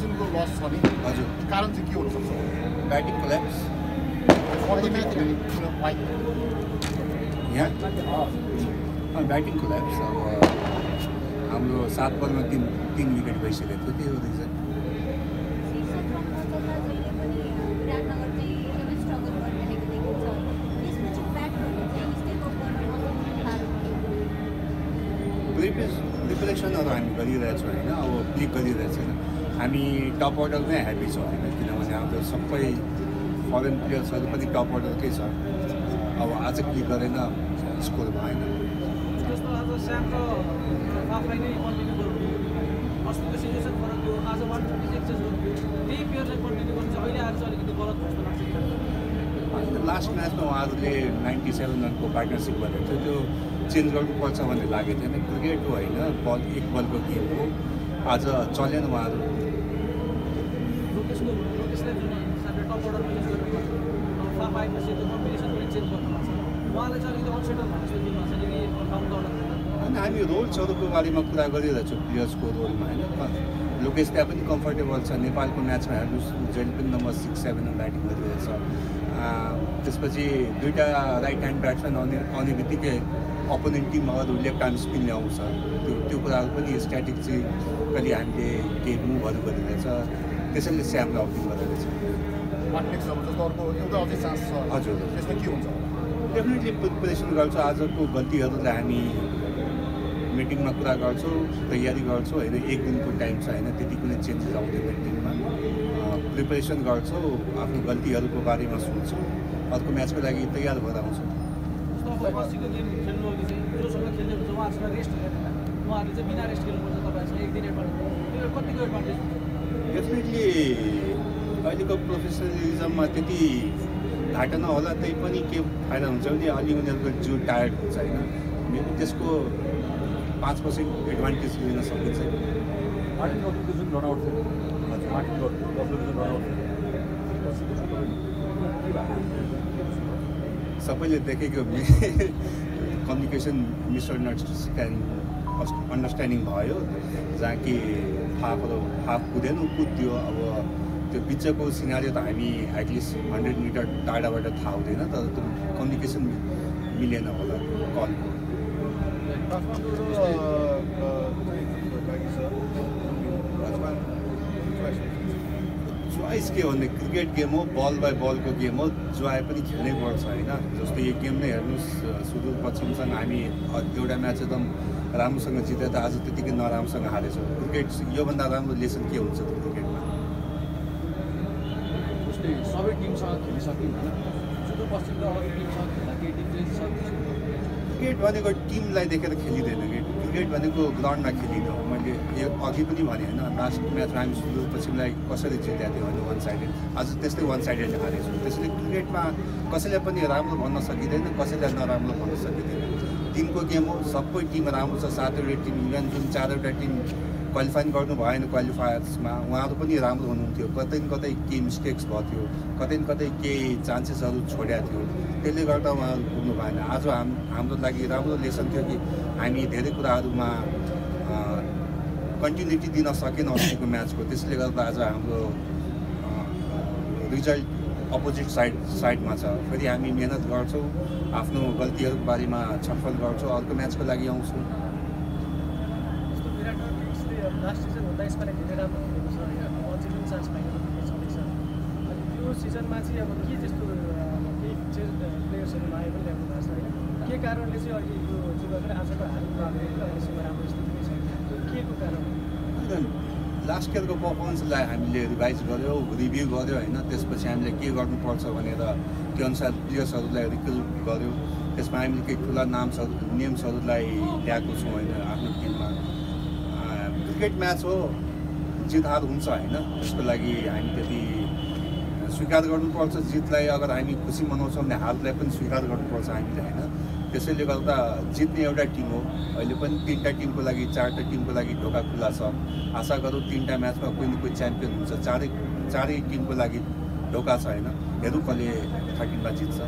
मार्जिनको loss छ नि हजुर कारण चाहिँ के हुनसक्छ ब्याटिङ कोल्याप्स यहाँ ब्याटिङ कोल्याप्स अब हाम्रो 7 बलमा 3 विकेट भइसकेको थियो त्यही हो रिजन प्रिपरेसनहरू हामी गरिरहेछौँ होइन अब क्लिक गरिरहेछौँ हामी टप अर्डरमै ह्याप्पी छौँ होइन किनभने हाम्रो सबै फरेन प्लेयर्सहरू पनि टप अर्डरकै छ अब आज क्लिक गरेन स्कोर भएन जस्तो आज स्याम र आफूलाई नै कन्टिन्यू गर्नु अस्तिको सिचुएसन फरक थियो आज 126 चेन्ज गर्नु त्यही प्लेयरलाई कन्टिन्यू गर्नु चाहिँ अहिले आएर चाहिँ अलिकति गलत जस्तो लाग्छ लास्ट म्याचमा उहाँहरूले 97 रनको पार्टनरसिप गरेको थियो त्यो चेन्ज गर्नुपर्छ भन्ने लागेको थिएन क्रिकेट हो होइन बल एक बलको गेम हो आज चलेन उहाँहरू लोकेसलाई जुन हिसाबले टप अर्डरमा युज गर्नु फाफ आएपछि त्यो कम्बिनेसन पनि चेन्ज गर्नु भएको छ उहाँले चाहिँ अलिकति अनसेटल भएको जस्तो फिल भएको छ कि डाउन अर्डर अनि हामी रोल्सहरूको बारेमा कुरा गरिरहेछौँ प्लेयर्सको रोलमा होइन लोकेश त्यहाँ पनि कम्फर्टेबल छ नेपालको म्याचमा हेर्नुहोस् जहिले पनि नम्बर 6-7मा ब्याटिङ गरिरहेछ त्यसपछि दुईवटा राइट ह्यान्ड ब्याट्सम्यान आउने बित्तिकै अपोनेन्ट टिमहरू लेफ्ट ह्यान्ड स्पिन ल्याउँछ त्यो कुराहरू पनि स्ट्राटेजिकली हामीले केही मुभहरू गरिरहेछ त्यसैले स्यामलाई अपिल गरिरहेछ हजुर त्यसमा के हुन्छ डेफिनेटली प्रिपरेसन गर्छ आजको गल्तीहरूलाई हामी मिटिङमा कुरा गर्छौँ तयारी गर्छौँ होइन एक दिनको टाइम छ होइन त्यति कुनै चेन्जेस आउँदैन टिममा प्रिपरेसन गर्छौँ आफ्नो गल्तीहरूको बारेमा सोध्छौँ अर्को म्याचको लागि तयार भएर आउँछौँ गेम खेल्नु अघि चाहिँ जोसँग खेल्दै हुन्छ उहाँहरूसँग रेस्ट हुँदैन उहाँहरूले चाहिँ बिना रेस्ट खेल्नुपर्छ तपाईँहरूसँग एक दिन एडभान्टेज त्यो कतिको एडभान्टेज हुन्छ डेफिनेटली अहिलेको प्रोफेसनलिजममा त्यति घाटा नहोला त्यही पनि के फाइदा हुन्छ भने अलि उनीहरूको जिउ टायर्ड हुन्छ होइन मेबी त्यसको 5% एडभान्टेज लिन सकिन्छ मार्टिन गप्लरको जुन रनआउट थियो मार्टिन गप्लरको जुन रनआउट सबैले देखेको कम्युनिकेसन मिसअन्डरस्ट्यान्डिङ भयो जहाँ कि हाफ कुदेन कुद्यो अब त्यो बिचको सिनारियो त हामी एटलिस्ट 100 मिटर टाढाबाट थाहा हुँदैन तर त्यो कम्युनिकेसन मिलेन होला कलको चोइस के हो भने क्रिकेट गेम हो बल बाई बलको गेम हो जो आए पनि खेल्नै पर्छ होइन जस्तो यो गेम नै हेर्नुहोस् सुदूरपश्चिमसँग हामी एउटा म्याच एकदम राम्रोसँग जिते त आज त्यतिकै नराम्रोसँग हारेछौँ क्रिकेट योभन्दा राम्रो लेसन के हुन्छ त क्रिकेटमा जस्तै सबै टिमसँग खेलिसक्यौँ होइन सुदूरपश्चिम र अरू टिमसँग खेल्दा केही डिफ्रेन्स छ क्रिकेट भनेको टिमलाई देखेर खेलिँदैन कि क्रिकेट भनेको ग्राउन्डमा खेलिँदैन मैले यो अघि पनि भने होइन लास्ट म्याचमा हामी सुदूरपश्चिमलाई कसरी जितेको थियो भने 1 साइडेड आज त्यस्तै 1 साइडेड हारेछौँ त्यसैले क्रिकेटमा कसैलाई पनि राम्रो भन्न सकिँदैन कसैलाई नराम्रो भन्न सकिँदैन टिमको गेम हो सबै टिम राम्रो छ 7वटा टिम इभन जुन 4वटा टिम क्वालिफाइङ गर्नु भएन क्वालिफायर्समा उहाँहरू पनि राम्रो हुनुहुन्थ्यो कतै न कतै केही मिस्टेक्स भएको थियो कतै न कतै केही चान्सेसहरू छोडेको थियो त्यसले गर्दा उहाँहरू पुग्नु भएन आज हाम्रो लागि राम्रो लेसन थियो कि हामी धेरै कुराहरूमा कन्टिन्युटी दिन सकेनौँ अस्तिको म्याचको त्यसले गर्दा आज हाम्रो रिजल्ट अपोजिट साइडमा छ फेरि हामी मेहनत गर्छौँ आफ्नो गल्तीहरूको बारेमा छलफल गर्छौँ अर्को म्याचको लागि आउँछौँ लास्ट सिजन भन्दा यसपालि धेरै राम्रो हुँदैछ होइन अझै पनि चान्स पाइरहेको छँदैछ अनि त्यो सिजनमा चाहिँ अब के त्यस्तो केही प्लेयर्सहरू आयो पनि ल्याउनु भएको छ होइन के कारणले चाहिँ अहिले यो जुन आजको हारेको अहिलेसम्म राम्रो स्थितिमै छ के को कारण लास्ट इयरको पर्फर्मेन्सलाई हामीले रिभाइज गऱ्यौँ रिभ्यू गऱ्यौँ होइन त्यसपछि हामीले के गर्नुपर्छ भनेर त्यो अनुसार प्लेयर्सहरूलाई रिक्रुट गऱ्यौँ त्यसमा हामीले केही ठुला नेम्सहरूलाई ल्याएको छौँ होइन आफ्नो टिममा क्रिकेट म्याच हो जित हार हुन्छ होइन त्यसको लागि हामी त्यति स्वीकार गर्नुपर्छ जितलाई अगर हामी खुसी मनाउँछौँ भने हारलाई पनि स्वीकार गर्नुपर्छ हामीले होइन त्यसैले गर्दा जित्ने एउटा टिम हो अहिले पनि 3टा टिमको लागि 4टा टिमको लागि ढोका खुला छ आशा गरौँ 3टा म्याचमा कोही न कोही च्याम्पियन हुन्छ चारै टिमको लागि ढोका छ होइन हेरौँ कसले 13मा जित्छ